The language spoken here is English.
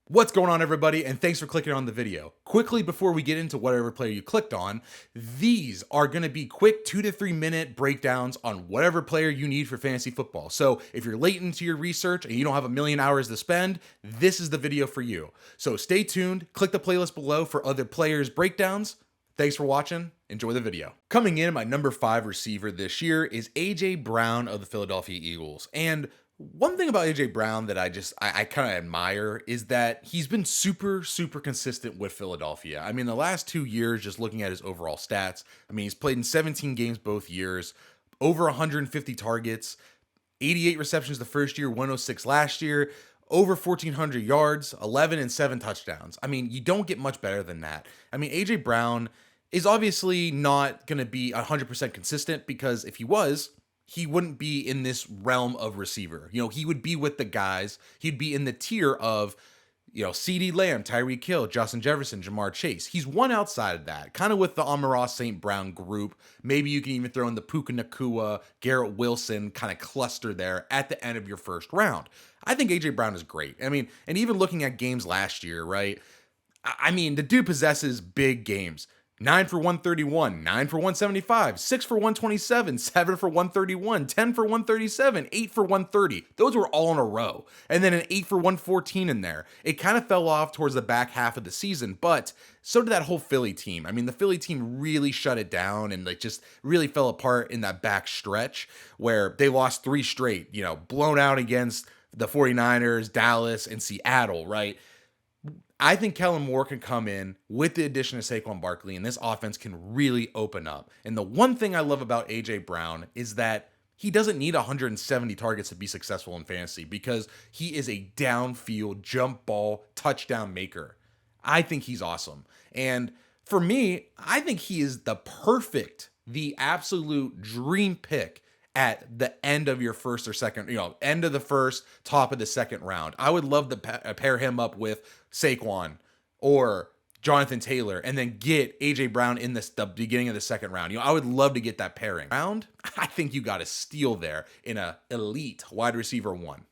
What's going on, everybody, and thanks for clicking on the video. Quickly, before we get into whatever player you clicked on, these are going to be quick 2 to 3 minute breakdowns on whatever player you need for fantasy football. So if you're late into your research and you don't have a million hours to spend, this is the video for you. So stay tuned, click the playlist below for other players' breakdowns. Thanks for watching. Enjoy the video. Coming in, my number 5 receiver this year is A.J. Brown of the Philadelphia Eagles. And one thing about A.J. Brown that I kind of admire is that he's been super consistent with Philadelphia. I mean, the last 2 years, just looking at his overall stats, I mean, he's played in 17 games both years, over 150 targets, 88 receptions the first year, 106 last year, over 1,400 yards, 11 and 7 touchdowns. I mean, you don't get much better than that. I mean, A.J. Brown is obviously not going to be 100% consistent, because if he was, he wouldn't be in this realm of receiver. You know, he would be with the guys. He'd be in the tier of, CeeDee Lamb, Tyreek Hill, Justin Jefferson, Jamar Chase. He's one outside of that, kind of with the Amon-Ra St. Brown group. Maybe you can even throw in the Puka Nacua, Garrett Wilson kind of cluster there at the end of your first round. I think A.J. Brown is great. I mean, and even looking at games last year, right? I mean, the dude possesses big games. 9 for 131, 9 for 175, 6 for 127, 7 for 131, 10 for 137, 8 for 130. Those were all in a row. And then an 8 for 114 in there. It kind of fell off towards the back half of the season, but so did that whole Philly team. I mean, the Philly team really shut it down and just really fell apart in that back stretch where they lost 3 straight, blown out against the 49ers, Dallas, and Seattle, right? I think Kellen Moore can come in with the addition of Saquon Barkley, and this offense can really open up. And the one thing I love about A.J. Brown is that he doesn't need 170 targets to be successful in fantasy, because he is a downfield jump ball touchdown maker. I think he's awesome. And for me, I think he is the absolute dream pick at the end of your first or second, end of the first, top of the second round. I would love to pair him up with Saquon or Jonathan Taylor and then get A.J. Brown in the beginning of the second round. I would love to get that pairing. I think you got a steal there in a elite wide receiver 1.